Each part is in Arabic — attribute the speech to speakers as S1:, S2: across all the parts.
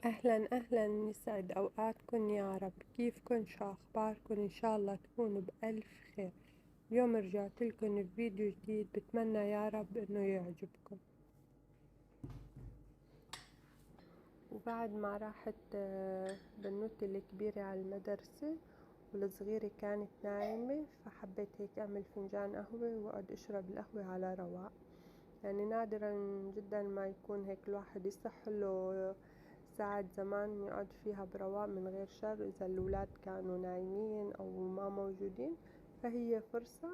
S1: أهلا أهلا، يسعد أوقاتكن يا رب. كيفكن؟ شو أخباركن؟ إن شاء الله تكونوا بألف خير. اليوم رجعت لكم بفيديو جديد، بتمنى يا رب إنه يعجبكم. وبعد ما راحت بنوتي الكبيرة على المدرسة والصغيرة كانت نايمة، فحبيت هيك أعمل فنجان قهوة وأقعد أشرب القهوة على رواق. يعني نادرا جدا ما يكون هيك الواحد يصح له ساعة زمان يقعد فيها برواق من غير شر، إذا الأولاد كانوا نايمين أو ما موجودين، فهي فرصة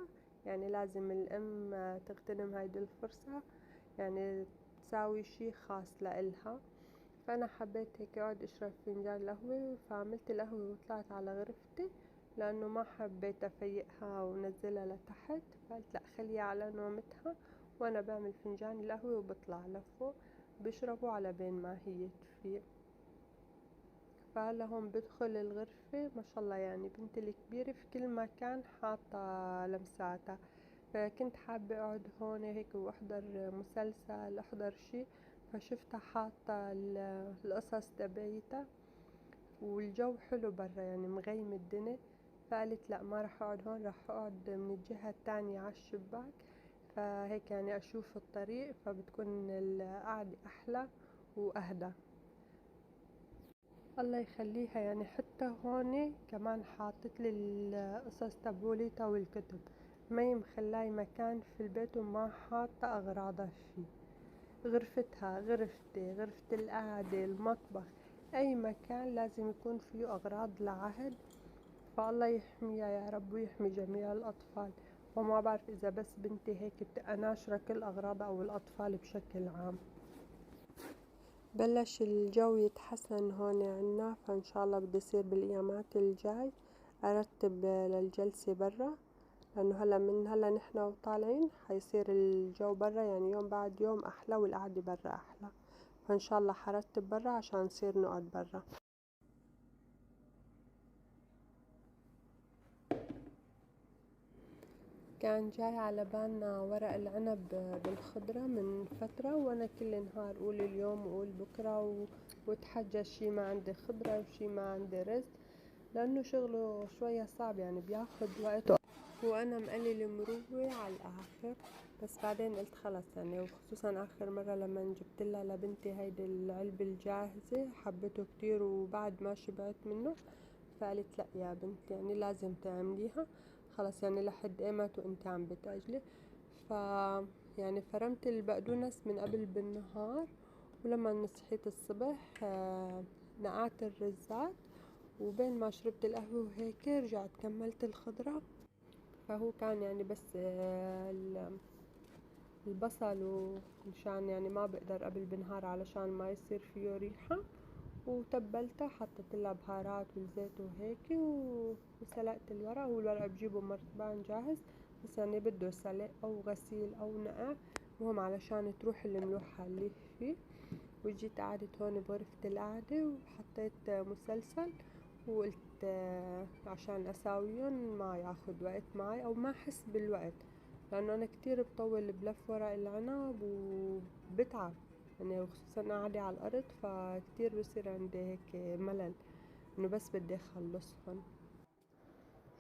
S1: يعني لازم الأم تغتنم هيدي الفرصة، يعني تساوي شي خاص لإلها. فأنا حبيت هيك أقعد أشرب فنجان القهوة، فعملت القهوة وطلعت على غرفتي لأنه ما حبيت أفيقها ونزلها لتحت، فقلت لأ خليها على نومتها وأنا بعمل فنجان القهوة وبطلع لفوق بشربه على بين ما هي تفيق. فهلا هون بدخل الغرفة ما شاء الله، يعني بنتي الكبيرة في كل مكان حاطة لمساتها، فكنت حابة اقعد هون هيك واحضر مسلسل احضر شي، فشفتها حاطة القصص تبعيتها والجو حلو برا يعني مغيم الدنيا، فقلت لا ما رح اقعد هون، رح اقعد من الجهة التانية على الشباك، فهيك يعني اشوف الطريق، فبتكون القعدة احلى واهدى. الله يخليها، يعني حتى هون كمان حاطت لي القصص تبوليتها والكتب، ما هي مخلاي مكان في البيت وما حاطة أغراضها فيه. غرفتها غرفتي، غرفة القعدة، المطبخ، أي مكان لازم يكون فيه أغراض لعهد. فالله يحميها يا رب ويحمي جميع الأطفال. وما بعرف إذا بس بنتي هيك ناشرة كل أغراضها أو الأطفال بشكل عام. بلش الجو يتحسن هون عنا، فإن شاء الله بدي يصير بالأيامات الجاي أرتب للجلسة برا، لأنه هلا من هلا نحنا وطالعين حيصير الجو برا يعني يوم بعد يوم أحلى والقعدة برا أحلى، فإن شاء الله حرتب برا عشان نصير نقعد برا. كان جاي على بالنا ورق العنب بالخضرة من فترة، وأنا كل نهار أقول اليوم وأقول بكرة وتحجى شي ما عندي خضرة وشي ما عندي رز، لأنه شغله شوية صعب يعني بياخد وقت، وأنا مقللة مروة على الآخر. بس بعدين قلت خلص يعني، وخصوصا آخر مرة لما جبتلها لبنتي هيدي العلبة الجاهزة حبته كتير وبعد ما شبعت منه، فقالت لا يا بنت يعني لازم تعمليها، خلص يعني لحد ايمت وانت عم بتأجلي. ف يعني فرمت البقدونس من قبل بالنهار، ولما صحيت الصبح نقعت الرزات، وبين ما شربت القهوة وهيك رجعت كملت الخضرة. فهو كان يعني بس البصل، ومشان يعني ما بقدر قبل بالنهار علشان ما يصير فيه ريحة، وتبلتها حطيت لها بهارات والزيت وهيك وسلقت الورق. والورق بجيبه مرطبان جاهز، بس يعني بده سلق او غسيل او نقع، مهم علشان تروح الملوحة اللي فيه. وجيت قعدت هون بغرفة القعدة وحطيت مسلسل وقلت عشان اساويهم ما ياخد وقت معي او ما احس بالوقت، لانه انا كتير بطول بلف ورق العنب وبتعب يعني، وخصوصا قاعدة على الارض، فكتير بصير عندي هيك ملل انه بس بدي اخلصهم.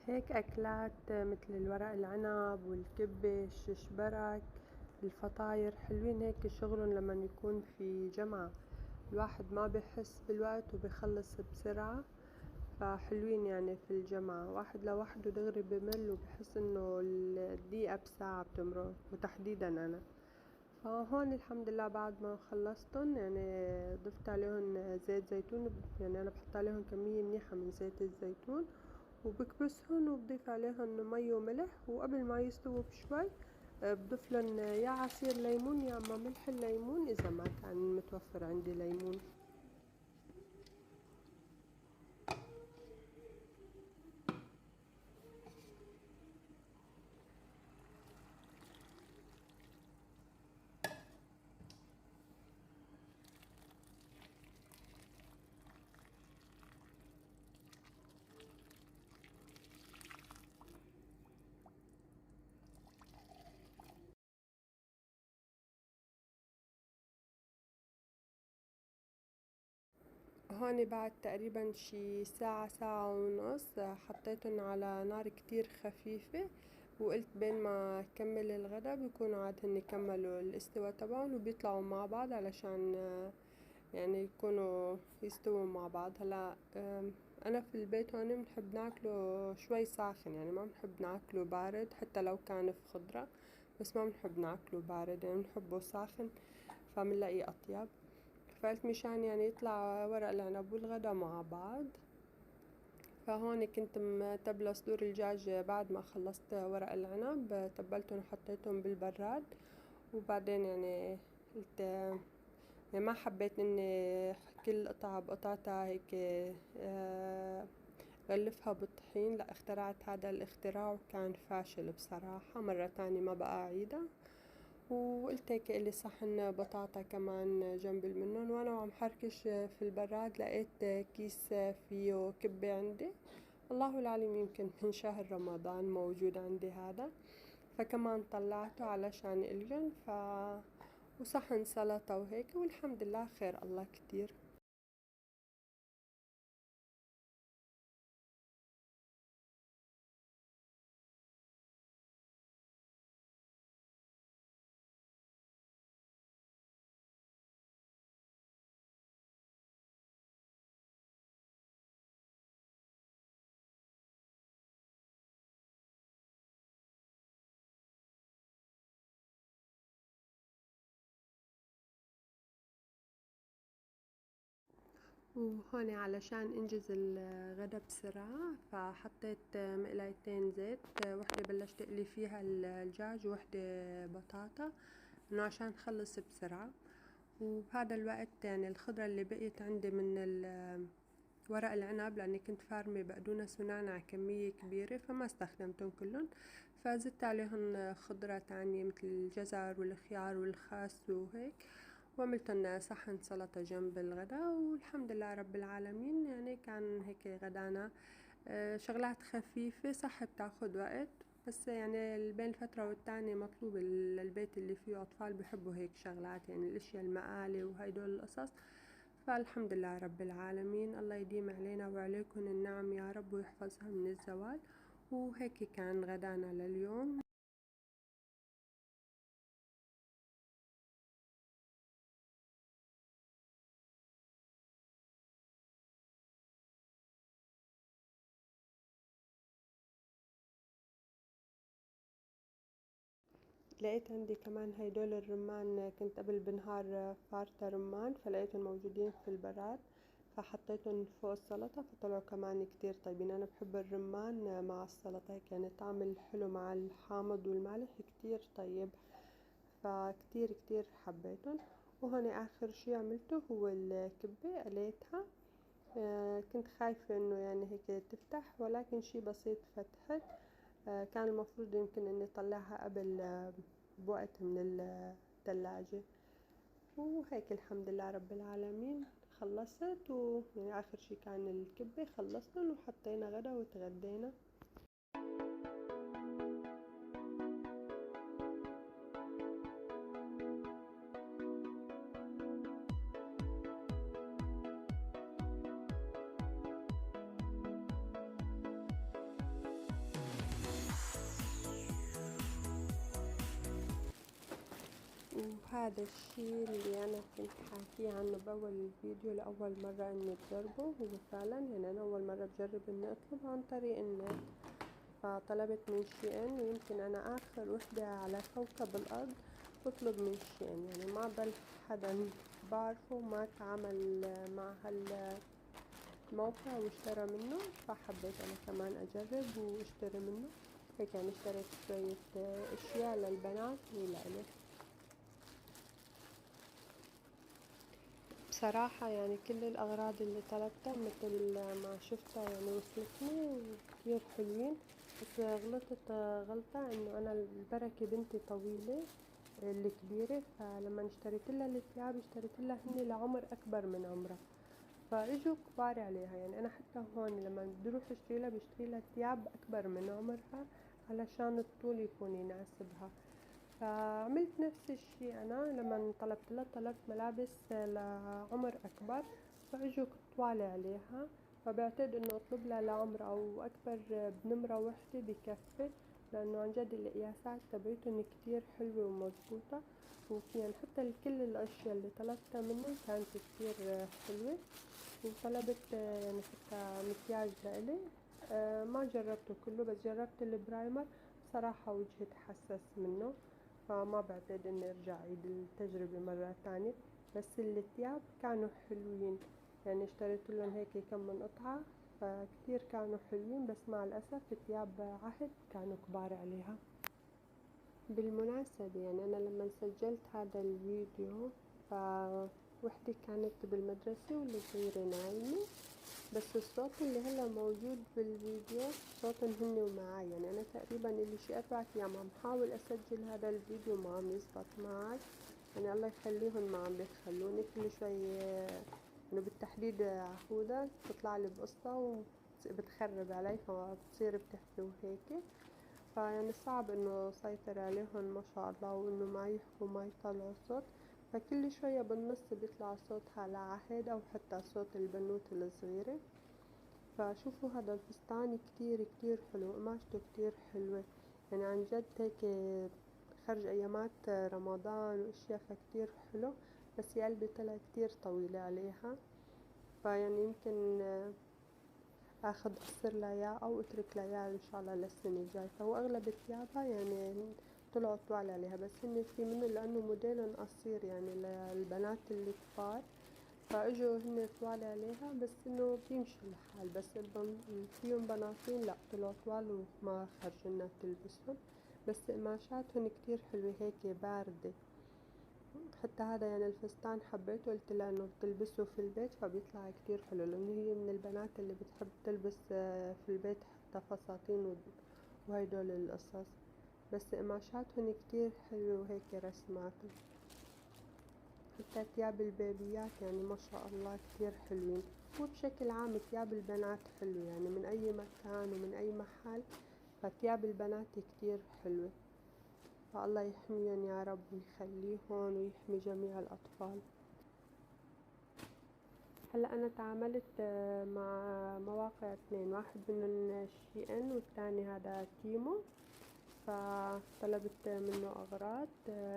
S1: هيك اكلات مثل الورق العنب والكبة الششبرك الفطاير حلوين هيك شغلهم لما يكون في جمعة، الواحد ما بيحس بالوقت وبيخلص بسرعة، فحلوين يعني في الجمعة. واحد لوحده دغري بمل وبحس انه الدقيقة بساعة بتمرق، وتحديدا انا. فهون الحمد لله بعد ما خلصتن يعني ضفت عليهم زيت زيتون، يعني انا بحط عليهم كمية منيحة من زيت الزيتون، وبكبسهن وبضيف عليهن مي وملح، وقبل ما يستووا بشوي بضيف لهم يا عصير ليمون يا اما ملح الليمون اذا ما كان متوفر عندي ليمون. هون بعد تقريبا شي ساعة ساعة ونص حطيتن على نار كتير خفيفة، وقلت بين ما كمل الغدا بيكونوا عاد كملوا الاستوى تبعهم وبيطلعوا مع بعض علشان يعني يكونوا يستووا مع بعض. هلا انا في البيت هون بنحب ناكله شوي ساخن، يعني ما بنحب ناكله بارد حتى لو كان في خضرة، بس ما بنحب ناكله بارد يعني بنحبه ساخن فبنلاقيه اطيب. فقلت مشان يعني يطلع ورق العنب والغدا مع بعض، فهون كنت متبلة صدور الدجاج بعد ما خلصت ورق العنب، تبلتهم وحطيتهم بالبراد، وبعدين يعني قلت يعني ما حبيت اني كل قطعة بقطعتها هيك غلفها بالطحين، لا اخترعت هذا الاختراع وكان فاشل بصراحة، مرة تانية ما بقى اعيدها. وقلت هيك إلي صحن بطاطا كمان جنب المنن، وانا وعم حركش في البراد لقيت كيس فيه كبة عندي، الله العليم يمكن من شهر رمضان موجود عندي هذا، فكمان طلعته علشان الجن وصحن سلطة وهيك، والحمد لله خير الله كتير. وهون علشان انجز الغدا بسرعة فحطيت مقلايتين زيت، وحدة بلشت اقلي فيها الدجاج ووحدة بطاطا انه عشان نخلص بسرعة. وبهذا الوقت يعني الخضرة اللي بقيت عندي من ورق العنب، لاني كنت فارمة بقدونس ونعناع كمية كبيرة فما استخدمتهم كلهم، فزدت عليهم خضرة تانية مثل الجزر والخيار والخس وهيك، وعملتن صحن سلطة جنب الغدا، والحمد لله رب العالمين يعني كان هيك غدانا. شغلات خفيفة صح بتاخد وقت، بس يعني بين الفترة والتانية مطلوب البيت اللي فيه أطفال بحبوا هيك شغلات، يعني الأشياء المقالي وهيدول القصص. فالحمد لله رب العالمين، الله يديم علينا وعليكم النعم يا رب ويحفظها من الزوال. وهيك كان غدانا لليوم. لقيت عندي كمان هيدول الرمان، كنت قبل بنهار فارطة رمان فلقيتهم موجودين في البراد، فحطيتهم فوق السلطة فطلعوا كمان كتير طيبين. أنا بحب الرمان مع السلطة هيك يعني طعم الحلو مع الحامض والمالح كتير طيب، فكتير كتير حبيتهم. وهون آخر شي عملته هو الكبة قليتها، كنت خايفة انه يعني هيك تفتح، ولكن شي بسيط فتحت. كان المفروض يمكن اني اطلعها قبل بوقت من الثلاجة. وهيك الحمد لله رب العالمين خلصت يعني آخر شي كان الكبة، خلصتن وحطينا غدا وتغدينا. وهذا الشي اللي أنا كنت حاكيه عنه بأول الفيديو لأول مرة إني تجربه، هو فعلا يعني أنا أول مرة بجرب إني أطلب عن طريق النت. فطلبت من SHEIN، ويمكن أنا آخر وحدة على كوكب الأرض بطلب من SHEIN، يعني ما ضل حدا بعرفه ما تعامل مع هالموقع واشترى منه، فحبيت أنا كمان أجرب واشتري منه. هيك يعني اشتريت شوية أشياء للبنات ولإلي. بصراحة يعني كل الأغراض اللي طلبتها مثل ما شفتها يعني وصلتني وكتير حلوين، بس غلطت غلطة إنه أنا البركة بنتي طويلة الكبيرة، فلما اشتريتلها الثياب اشتريتلها هني لعمر أكبر من عمرها، فاجوا كبار عليها. يعني أنا حتى هون لما بدي أروح اشتريلها بشتريلها ثياب أكبر من عمرها علشان الطول يكون يناسبها. فعملت نفس الشي أنا لما طلبت ملابس لعمر أكبر، فاجوا طوال عليها، فبعتقد إنه أطلب لها لعمر أو أكبر بنمرة وحدة بكفي، لأنه عن جد القياسات تبعتهم كتير حلوة ومضبوطة. يعني حتى كل الأشياء اللي طلبتها منه كانت كتير حلوة. وطلبت يعني حتى مكياج لإلي، ما جربته كله بس جربت البرايمر، صراحة وجهي تحسس منه، فما بعتقد اني ارجع اعيد التجربة مرة تانية. بس الثياب كانوا حلوين، يعني اشتريت لهم هيك كم من قطعة، فكتير كانوا حلوين، بس مع الأسف الثياب عهد كانوا كبار عليها. بالمناسبة يعني أنا لما سجلت هذا الفيديو فوحدة كانت بالمدرسة والصغيرة نايمة، بس الصوت اللي هلا موجود بالفيديو صوتن هن ومعاي. يعني أنا تقريبا اللي شي 4 أيام عم حاول أسجل هذا الفيديو ما عم يزبط معي، يعني الله يخليهم ما عم بيخلوني، كل شوي إنه بالتحديد عهودة تطلع لي بقصة وبتخرب علي فبتصير بتحكي وهيك، فيعني صعب انه سيطر عليهم ما شاء الله وانه ما يحكوا ما يطلعوا صوت، فكل شوية بالنص بيطلع صوتها لعهد او حتى صوت البنوت الصغيرة. فشوفوا هذا الفستان كتير كتير حلو، قماشته كتير حلوة، يعني عن جد هيك خرج ايامات رمضان واشياء، فكتير حلو. بس يا قلبي طلع كتير طويلة عليها، فيعني يمكن اخذ اقصر لها اياه او اترك لها اياه ان شاء الله للسنة الجاي. فهو اغلب ثيابها يعني طلعوا طوال عليها، بس هن في منه لانه موديلهم قصير يعني للبنات الكبار، فاجوا هن طوال عليها، بس انه بيمشي الحال. بس فيهم بناطيل لا طلعوا طوال وما خرجنا تلبسهم، بس قماشاتهم كتير حلوة هيك باردة. حتى هذا يعني الفستان حبيته، قلت لها انه تلبسه في البيت فبيطلع كتير حلو، لانه هي من البنات اللي بتحب تلبس في البيت حتى فساتين وهيدول القصص. بس قماشاتهم كتير حلوة وهيك رسماتهم، حتى تياب البيبيات يعني ما شاء الله كتير حلوين. وبشكل عام تياب البنات حلو يعني من اي مكان ومن اي محل، فتياب البنات كتير حلوة، فالله يحميهم يا رب ويخليهم ويحمي جميع الأطفال. هلا أنا تعاملت مع مواقع 2، واحد منهم SHEIN والتاني هذا تيمو، فطلبت منه أغراض.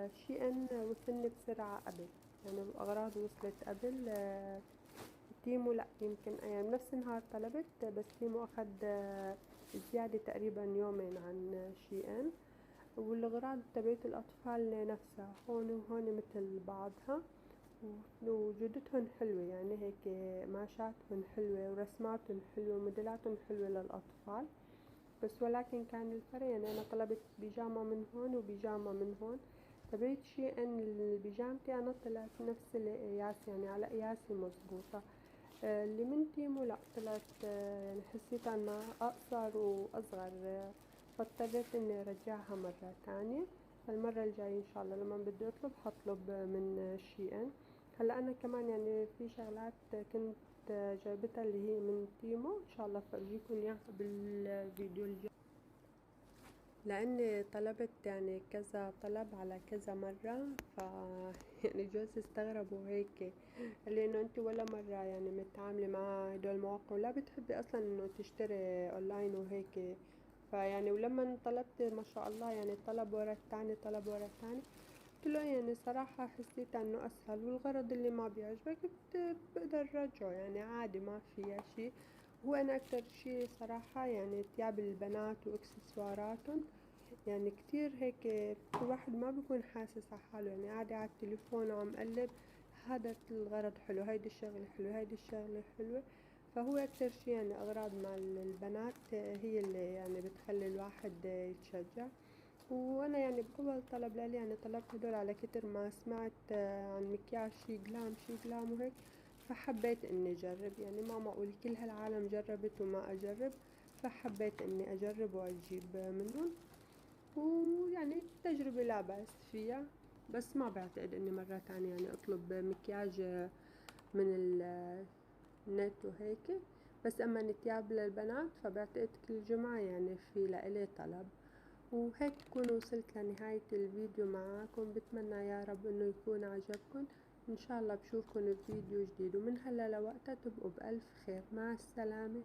S1: SHEIN وصلني بسرعة قبل، يعني الأغراض وصلت قبل. تيمو لأ يمكن يعني بنفس النهار طلبت، بس تيمو أخد زيادة تقريبا يومين عن SHEIN. والأغراض تبعت الأطفال نفسها هون وهون مثل بعضها، وجودتهن حلوة، يعني هيك قماشاتهن حلوة ورسماتهن حلوة وموديلاتهن حلوة للأطفال. بس ولكن كان الفرق يعني أنا طلبت بيجامة من هون وبيجامة من هون، تبعت SHEIN البيجامتي أنا طلعت نفس القياس يعني على قياسي مزبوطة. اللي من تيمو لأ طلعت يعني حسيتها انها اقصر واصغر، فاضطريت اني ارجعها مرة تانية. فالمرة الجاية ان شاء الله لما بدي اطلب حطلب من SHEIN. هلا انا كمان يعني في شغلات كنت جايبتها اللي هي من تيمو، ان شاء الله فرجيكم اياها بالفيديو الجاي، لاني طلبت يعني كذا طلب على كذا مرة. ف يعني جوزي استغربوا هيك، قال لي انه انت ولا مرة يعني متعاملة مع هدول المواقع ولا بتحبي اصلا انه تشتري اونلاين وهيك. فيعني ولما طلبت ما شاء الله يعني طلب ورا التاني طلب ورا التاني، قلت له يعني صراحة حسيت انه اسهل، والغرض اللي ما بيعجبك بقدر رجعه يعني عادي ما فيها شي. هو انا اكتر شي صراحة يعني تياب البنات واكسسواراتهم، يعني كتير هيك الواحد ما بيكون حاسس على حاله، يعني قاعدة على التليفون وعم قلب هذا الغرض حلو هيدي الشغلة حلوة هيدي الشغلة حلوة. فهو أكتر شي يعني أغراض مع البنات هي اللي يعني بتخلي الواحد يتشجع. وانا يعني بأول طلب لي يعني طلبت هدول على كتر ما سمعت عن مكياج شي جلام شي جلام وهيك، فحبيت اني اجرب. يعني ما معقول كل هالعالم جربت وما اجرب، فحبيت اني اجرب واجيب منهم. ويعني تجربة لا بأس فيها، بس ما بعتقد اني مرة تانية يعني اطلب مكياج من النت وهيك. بس اما نتياب للبنات فبعتقد كل جمعة يعني في لإلي طلب. وهيك بكون وصلت لنهاية الفيديو معاكم، بتمنى يا رب انه يكون عجبكم. ان شاء الله بشوفكم بفيديو جديد، ومن هلا لوقتها تبقوا بألف خير. مع السلامة.